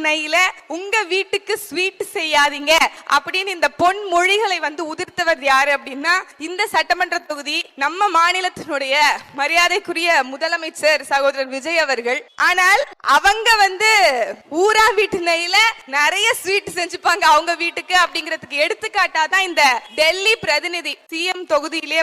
நெய்ல உங்க வீட்டுக்கு ஸ்வீட் செய்யாதீங்க அப்படின்னு இந்த பொன் மொழிகளை உதிர்த்தவர் யாரு அப்படின்னா இந்த சட்டமன்ற தொகுதி நம்ம மாநிலத்தினுடைய மரியாதைக்குரிய முதலமைச்சர் சகோதரர் விஜய் அவர்கள். ஆனால் அவங்க ஊரா வீட்டு நெய்ல நிறைய ஸ்வீட் செஞ்சுப்பாங்க அவங்க வீட்டுக்கு அப்படிங்கிறதுக்கு எடுத்துக்காட்டாதான் இந்த டெல்லி பிரதிநிதி சிஎம் தொகுதியிலே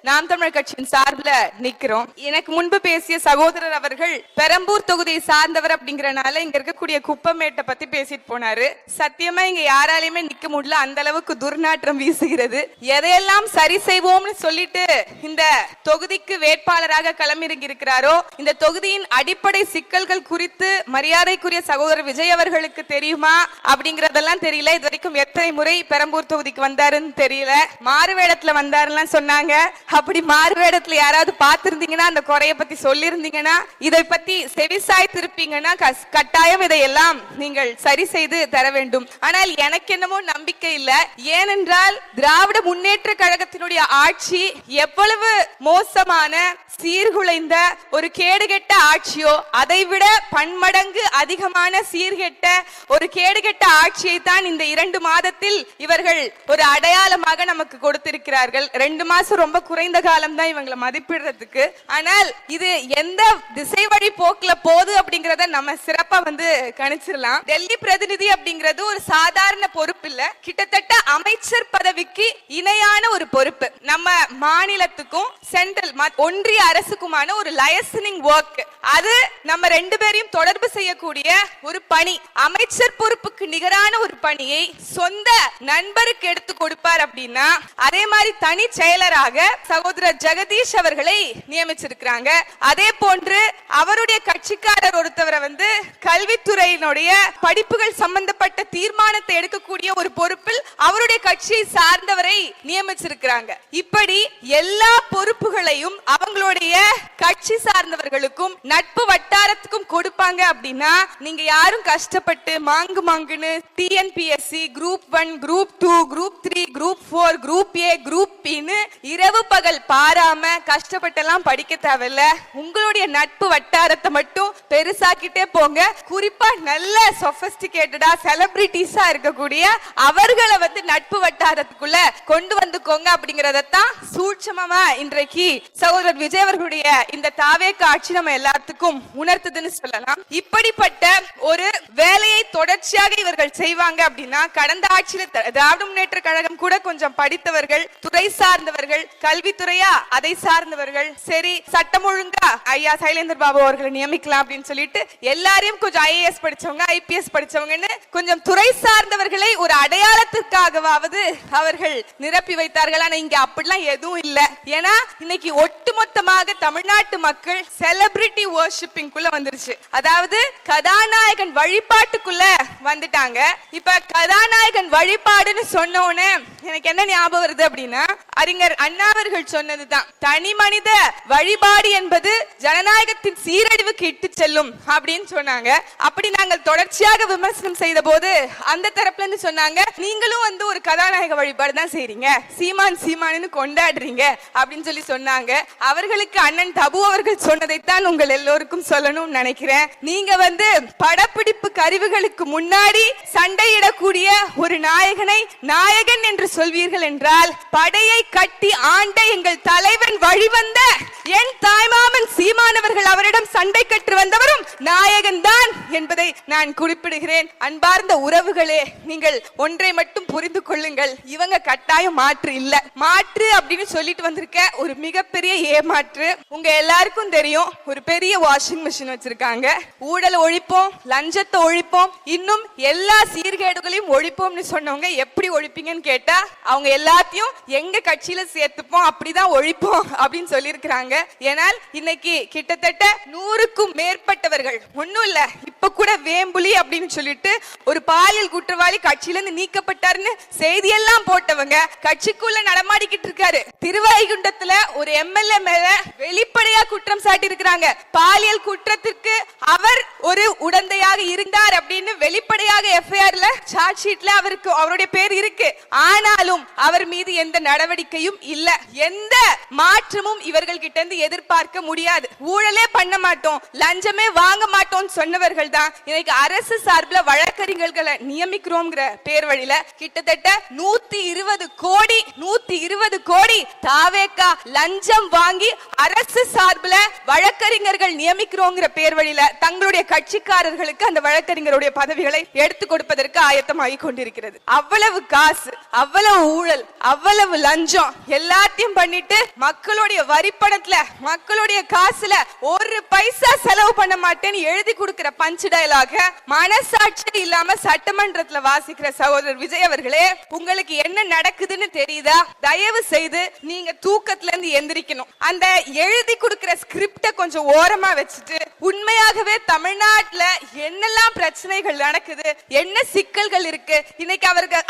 நாம் தமிழர் கட்சியின் சார்பில் நிக்கிறோம். எனக்கு முன்பு பேசிய சகோதரர் அவர்கள் பெரம்பூர் தொகுதியை சார்ந்தவர் அப்படிங்கறனால இங்க இருக்கக்கூடிய குப்பமேட்டை பத்தி பேசிட்டு போனாரு. சத்தியமா இங்க யாராலையுமே நிக்க முடியல, அந்த அளவுக்கு துர்நாற்றம் வீசுகிறது. எதையெல்லாம் சரி செய்வோம்னு சொல்லிட்டு இந்த தொகுதிக்கு வேட்பாளராக களமிறங்கி இருக்கிறாரோ இந்த தொகுதியின் அடிப்படை சிக்கல்கள் குறித்து மரியாதைக்குரிய சகோதரர் விஜய் அவர்களுக்கு தெரியுமா அப்படிங்கறதெல்லாம் தெரியல. இது வரைக்கும் எத்தனை முறை பெரம்பூர் தொகுதிக்கு வந்தாருன்னு தெரியல. மாறுவேடத்துல வந்தாருன்னு சொன்னாங்க. அப்படி மாறுவேடத்துல யாராவது பார்த்திருந்தீங்கன்னா அந்த குறைய பத்தி சொல்லிருந்தீங்கன்னா இதை பத்தி செவிசாய்த்து இருப்பீங்கன்னா கட்டாயம் இதையெல்லாம் நீங்கள் சரி செய்து தர வேண்டும். ஆனால் எனக்கு என்னமோ நம்பிக்கை இல்ல. ஏனென்றால் திராவிட முன்னேற்ற கழகத்தினுடைய ஆட்சி எவ்வளவு மோசமான சீர்குலைந்த ஒரு கேடுகெட்ட ஆட்சியோ அதைவிட பன்மடங்கு அதிகமான சீர்கெட்ட ஒரு கேடுகெட்ட ஆட்சியை தான் இந்த 2 மாதத்தில் இவர்கள் ஒரு அடையாளமாக நமக்கு கொடுத்திருக்கிறார்கள். 2 மாசம் ரொம்ப குறைந்த காலம் தான் இவங்களை மதிப்பிடுறதுக்கு. ஆனால் இது எந்த திசை வழி போக்குல போகுது அப்படிங்கறத நம்ம சிறப்பா கணிச்சிடலாம். டெல்லி பிரதிநிதி அப்படிங்கிறது ஒரு சாதாரண பொறுப்பு இல்ல, கிட்டத்தட்ட அமைச்சர் பதவிக்கு இணையான ஒரு பொறுப்பு. நம்ம மாநிலத்துக்கும் சென்ட்ரல் ஒன்றிய அரசுக்குமான ஒரு லைசனிங் ஒர்க். அது நம்ம 2 பேரையும் தொடர்பு செய்யக்கூடிய ஒரு பணி. அமைச்சர் பொறுப்புக்கு நிகரான ஒரு பணியை சொந்த நண்பருக்கு எடுத்து கொடுப்பார் அப்படின்னா அதே மாதிரி தனி செயலராக சகோதரர் ஜெகதீஷ் அவர்களை நியமிச்சிருக்கிறாங்க. அதே போன்று அவருடைய கட்சிக்காரர் ஒருத்தவரை கல்வித்துறையினுடைய படிப்புகள் சம்பந்தப்பட்ட தீர்மானத்தை எடுக்கக்கூடிய ஒரு பொறுப்பில் அவருடைய கட்சியை சார்ந்தவரை நியமிச்சிருக்கிறாங்க. இப்படி எல்லா பொறுப்புகளையும் அவங்களுடைய கட்சி சார்ந்தவர்களுக்கும் நட்பு வட்டாரத்துக்கும் கொடுப்பாங்க அப்படின்னா நீங்க யாரும் கஷ்டப்பட்டு மாங்குன்னு TNPSC group 1 group 2 group 3 group 4 group A group பின்னு இரவு பகல் பாராம கஷ்டப்பட்டெல்லாம் படிக்க தேவையில்ல. உங்களுடைய நட்பு வட்டாரத்தை மட்டும் பெருசாக்கிட்டே போங்க. குறிப்பா நல்ல சொபிஸ்டிகேட்டடா செலிபிரிட்டிஸா இருக்கக்கூடிய அவர்களை நட்பு வட்டாரத்துக்குள்ள கொண்டு வந்துக்கோங்க அப்படிங்கறதான் சூட்சமா இன்றைக்கு சகோதரர் விஜய் அவர்களுடைய இந்த தாவேக ஆட்சி நம்ம எல்லாத்துக்கும் உணர்த்துதுன்னு சொல்லலாம். இப்படிப்பட்ட ஒரு வேலையை தொடர்ச்சியாக இவர்கள் செய்வாங்க அப்படின்னா கடந்த ஆட்சியில திராவிட முன்னேற்ற கழகம் கூட கொஞ்சம் படித்தவர்கள், துறை சார்ந்தவர்கள், கல்வித்துறையா அதை சார்ந்தவர்கள், சரி சட்டம் ஒழுங்கா ஐயா சைலேந்தர் பாபு அவர்களை நியமிக்கலாம் அப்படின்னு சொல்லிட்டு எல்லாரையும் கொஞ்சம் ஐஏஎஸ் படிச்சவங்க ஐபிஎஸ் படிச்சவங்கன்னு கொஞ்சம் துறை சார்ந்தவர்களை ஒரு அடையாளத்திற்காகவாவது அவர்கள் நிரப்பி வைத்தார்கள். ஆனா இங்க அப்படிலாம் எதுவும் இல்ல. ஏன்னா இன்னைக்கு ஒட்டுமொத்தமாக தமிழ்நாட்டு மக்கள் செலிபிரிட்டி வர்ஷிப்பிங் குள்ள வந்துருச்சு. அதாவது கதாநாயகன் வழிபாட்டுக்குள்ள வந்துட்டாங்க. இப்ப கதாநாயகன் வழிபாடுன்னு சொன்னோன்னு எனக்கு என்ன ஞாபகம் வருது அப்படின்னா அறிஞர் அண்ணா அவர்கள் சொன்னதுதான், தனி மனித வழிபாடு என்பது ஜனநாயகத்தின் சீரழிவுக்கு இட்டு செல்லும் அப்படின்னு சொன்னாங்க. அப்படி நாங்கள் தொடர்ச்சியாக விமர்சனம் செய்த போது அந்த தரப்புல இருந்து சொன்னாங்க, நீங்களும் ஒரு கதாநாயக வழிபாடு தான் செய்றீங்க, சீமான் கொண்டாடுறீங்க அப்படின்னு சொல்லி சொன்னாங்க. அவர்களுக்கு அண்ணன் தபு அவர்கள் சொன்னதைத்தான் உங்கள் எல்லோருக்கும் சொல்லணும்னு நினைக்கிறேன். நீங்க படப்பிடிப்பு கருவிகளுக்கு முன்னாடி சண்டையிடக்கூடிய ஒரு நாயகனை நாயகன் என்று சொல்வீர்கள் என்றால் படையை கட்டி ஆண்ட எங்கள் தலைவன் வழிவந்த என் தாய்மாமன் சீமானவர்கள் அவரிடம் சண்டை கற்று வந்தவரும் நாயகன் தான் என்பதை நான் குறிப்பிடுகிறேன். அன்பார்ந்த உறவுகளே, நீங்கள் ஒன்றை மட்டும் புரிந்து கொள்ளுங்கள், இவங்க கட்டாயம் மாற்று இல்ல. மாற்று அப்படின்னு சொல்லிட்டு வந்திருக்க ஒரு மிகப்பெரிய ஏமாற்று. உங்க எல்லாருக்கும் தெரியும், ஒரு பெரிய வாஷிங் மிஷின் வச்சிருக்காங்க. ஊழல் ஒழிப்போம், லஞ்சத்தை ஒழிப்போம், இன்னும் எல்லா சீர்கேடுகளையும் ஒழிப்போம்னு சொன்னவங்க எப்படி ஒழிப்பீங்கன்னு கேட்டா அவங்க எல்லாத்தையும் எங்க கட்சியில சேர்த்துப்போம், அப்படிதான் ஒழிப்போம் அப்படின்னு சொல்லி இருக்கிறாங்க. ஏனால் இன்னைக்கு கிட்டத்தட்ட 100க்கும் மேற்பட்டவர்கள், ஒண்ணும் இல்ல இப்ப கூட வேம்புலி அப்படின்னு சொல்லிட்டு ஒரு பாலியல் குற்றவாளி கட்சியில இருந்து நீக்கப்பட்டாருன்னு செய்தியெல்லாம் போட்டவங்க கட்சிக்குள்ள நடமாடிக்கிட்டு இருக்காரு. திருவைகுண்டத்துல ஒரு எம்எல்ஏ மேல வெளிப்படையா குற்றம் சாட்டி இருக்கிறாங்க. பாலியல் குற்றத்திற்கு அவர் ஒரு உடந்தையாக இருந்தார் அப்படின்னு வெளிப்படையாக எஃப்ஐஆர்ல சார்ஜ் ஷீட்ல அவருடைய பேர் இருக்கு. ஆனா ஆனாலும் அவர் மீது எந்த நடவடிக்கையும் இல்ல. எந்த மாற்றமும் இவர்கள் கிட்ட இருந்து எதிர்பார்க்க முடியாது. ஊழலே பண்ண மாட்டோம், லஞ்சமே வாங்க மாட்டோம் சொன்னவர்கள் தான் இன்னைக்கு அரசு சார்பில் வழக்கறிஞர்களை நியமிக்கிறோம்ங்கிற பேர் வழியில கிட்டத்தட்ட 120 கோடி தாவேகா லஞ்சம் வாங்கி அரசு சார்பில் வழக்கறிஞர்கள் நியமிக்கிறோங்கிற பேர் வழியில தங்களுடைய கட்சிக்காரர்களுக்கு அந்த வழக்கறிஞருடைய பதவிகளை எடுத்து கொடுப்பதற்கு ஆயத்தமாகி கொண்டிருக்கிறது. அவ்வளவு காசு, அவ்வளவு ஊழல், அவ்வளவு லஞ்சம் எல்லாத்தையும் பண்ணிட்டு மக்களுடைய வரிப்பணத்துல மக்களுடைய காசுல ஒரு பைசா செலவு பண்ண மாட்டேன்னு எழுதி கொடுக்கிற பஞ்ச் டயலாக மனசாட்சி இல்லாம சட்டமன்றத்துல வாசிக்கிற சகோதரர் விஜய் அவர்களே, உங்களுக்கு என்ன நடக்குதுன்னு தெரியுதா? தயவு செய்து நீங்க தூக்கத்துல இருந்து எந்திரிக்கணும். அந்த எழுதி கொடுக்கிற ஸ்கிரிப்ட கொஞ்சம் ஓரமா வச்சுட்டு உண்மையாகவே தமிழ்நாட்டுல என்னெல்லாம் பிரச்சனைகள் நடக்குது, என்ன சிக்கல்கள் இருக்கு, இன்னைக்கு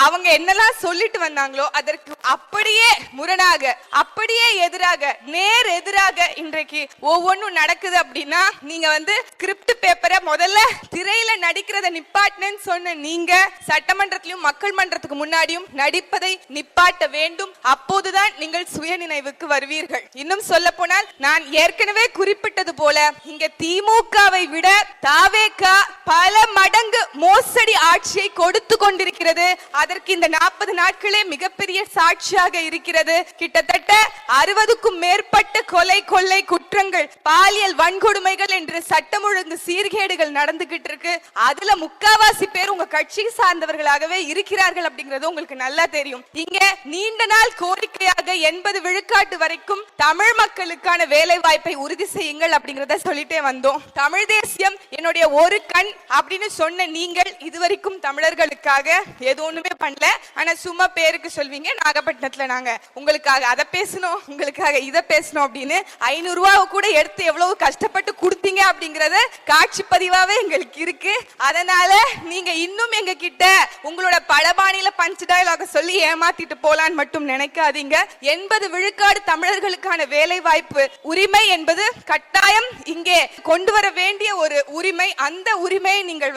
அவங்க என்னெல்லாம் சொல்லிட்டு வந்தாங்களோ அதற்கு அப்படியே முரணாக, அப்படியே எதிராக, நேர் எதிராக இன்றைக்கு ஒவ்வொன்றும் நடக்குது அப்படின்னா நீங்க ஸ்கிரிப்ட் பேப்பரை முதல்ல திரையில நடிக்கிறத நிப்பாட்டினேன்னு சொன்ன நீங்க சட்டமன்றத்திலும் மக்கள் மன்றத்துக்கு முன்னாடியும் நடிப்பதை நிப்பாட்ட வேண்டும். அப்போதுதான் நீங்கள் சுய நினைவுக்கு வருவீர்கள். இன்னும் சொல்ல போனால் நான் ஏற்கனவே குறிப்பிட்டது போல இங்க திமுகவை விட தாவேகா பல மடங்கு மோசடி ஆட்சியை கொடுத்து கொண்டிருக்கிறது. அதற்கு இந்த 40 நாட்களே மிகப்பெரிய சாட்சியாக இருக்கிறது. கிட்டத்தட்ட 60க்கும் மேற்பட்ட கொலை, கொள்ளை குற்றங்கள், பாலியல் வன்கொடுமைகள் என்று சட்டம் ஒழுங்கு சீர்கேடுகள் நடந்துகிட்டு இருக்கு. அதுல முக்காவாசி பேர் உங்க கட்சி சார்ந்தவர்களாகவே இருக்கிறார்கள் அப்படிங்கிறது உங்களுக்கு நல்லா தெரியும். இங்க நீண்ட நாள் கோரிக்கையாக 80 விழுக்காட்டு வரைக்கும் தமிழ் மக்களுக்கான வேலை வாய்ப்பை உறுதி செய்யுங்கள் அப்படிங்கறத சொல்லிட்டே வந்தோம். தமிழ் தேசியம் என்னுடைய ஒரு கண் அப்படின்னு சொன்ன நீங்கள் இதுவரைக்கும் தமிழர்களுக்காக எதுவுமே பண்ணல. ஆனா சும்மா பேருக்கு சொல்வீங்க, நாகப்பட்டினத்துல நாங்க உங்களுக்காக அதை பேசணும், உங்களுக்காக இதை பேசணும் அப்படின்னு 500 ரூபாய் கூட எடுத்து எவ்வளவு கஷ்டப்பட்டு கொடுத்தீங்க அப்படிங்கறத காட்சி பதிவாவே எங்களுக்கு இருக்கு. அதனால நீங்க இன்னும் எங்க கிட்ட உங்களோட பலபாணியில பஞ்ச் டயலாக சொல்லி ஏமாத்திட்டு போலான்னு மட்டும் நினைக்காதீங்க. 80 விழுக்காடு தமிழர்களுக்கான வேலை வாய்ப்பு உரிமை என்பது கட்டாயம் இங்கே கொண்டு வர வேண்டிய ஒரு உரிமை. அந்த உரிமையை நீங்கள்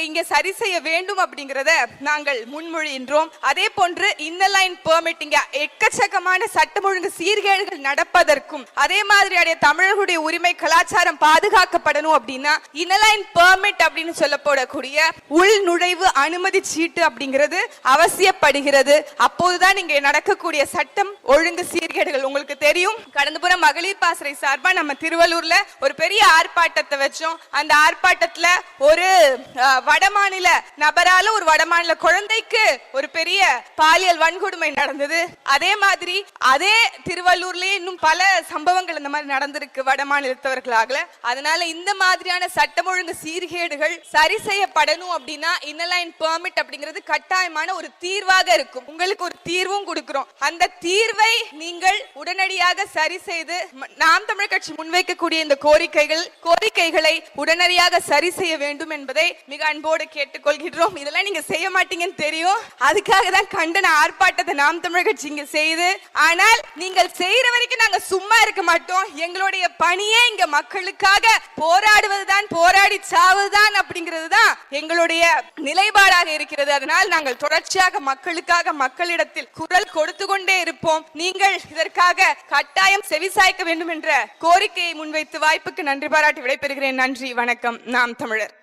இங்கே சரி செய்ய வேண்டும் அப்படிங்கறத நாங்கள் முன்மொழிகின்றோம். அதே போன்று இன்னலைன் பெர்மிட், இங்க எக்கச்சக்கமான சட்டம் ஒழுங்கு சீர்கேடுகள் நடப்பதற்கும் அதே மாதிரியான தமிழர்களுடைய உரிமை கலாச்சாரம் பாதுகாக்கப்படணும் அப்படின்னா இன்னலைன் பெர்மிட் அப்படின்னு சொல்லப்படக்கூடிய உள் நுழைவு அனுமதி சீட்டு அப்படிங்கிறது அவசியப்படுகிறது. அப்போதுதான் இங்கே நடக்கக்கூடிய சட்டம் ஒழுங்கு சீர்கேடுகள் உங்களுக்கு தெரியும். கடந்த புற மகளிர் பாசறை சார்பா நம்ம திருவள்ளூர்ல ஒரு பெரிய ஆர்ப்பாட்டத்தை வச்சோம். அந்த ஆர்ப்பாட்டத்துல ஒரு வடமாநில நபரால ஒரு வடமாநில குழந்தைக்கு ஒரு பெரிய பாலியல் வன்கொடுமை நடந்தது. அதே மாதிரி அதே திருவள்ளூர்லயே இன்னும் பல சம்பவங்கள் இந்த மாதிரி நடந்திருக்கு வடமாநிலத்தவர்களாக. அதனால இந்த மாதிரியான சட்டம் ஒழுங்கு சீர்கேடுகள் சரி செய்யப்படணும் அப்படின்னா இன்னலைன் பெர்மிட் அப்படிங்கிறது கட்டாயமான ஒரு தீர்வாக இருக்கும். உங்களுக்கு ஒரு தீர்வும் கொடுக்கிறோம். அந்த தீர்வை நீங்கள் உடனடியாக சரி செய்து நாம் தமிழர் கட்சி முன்வைக்கக்கூடிய இந்த கோரிக்கைகளை உடனடியாக சரி செய்ய வேண்டும் என்பதை மிக அன்போடு கேட்டுக்கொள்கிறோம். இதெல்லாம் நீங்க செய்ய மாட்டீங்கன்னு தெரியும். அதுக்காக தான் கண்டன ஆர்ப்பாட்டத்தை நாம் தமிழர் கட்சி இங்க செய்து, ஆனால் நீங்கள் செய்யற வரைக்கும் நாங்க சும்மா இருக்க மாட்டோம். எங்களுடைய பணியே இங்க மக்களுக்காக போராடுவதுதான், போராடி சாவதுதான் அப்படிங்கிறது தான் எங்களுடைய நிலைப்பாடாக இருக்கிறது. அதனால் நாங்கள் தொடர்ச்சியாக மக்களுக்காக மக்களிடத்தில் குரல் கொடுத்து கொண்டே இருப்போம். நீங்கள் இதற்காக கட்டாயம் செவிசாய்க்க வேண்டும் என்ற கோரிக்கையை முன்வைத்து வாய்ப்புக்கு நன்றி பாராட்டி விடைபெறுகிறேன். நன்றி, வணக்கம். நாம் தமிழர்.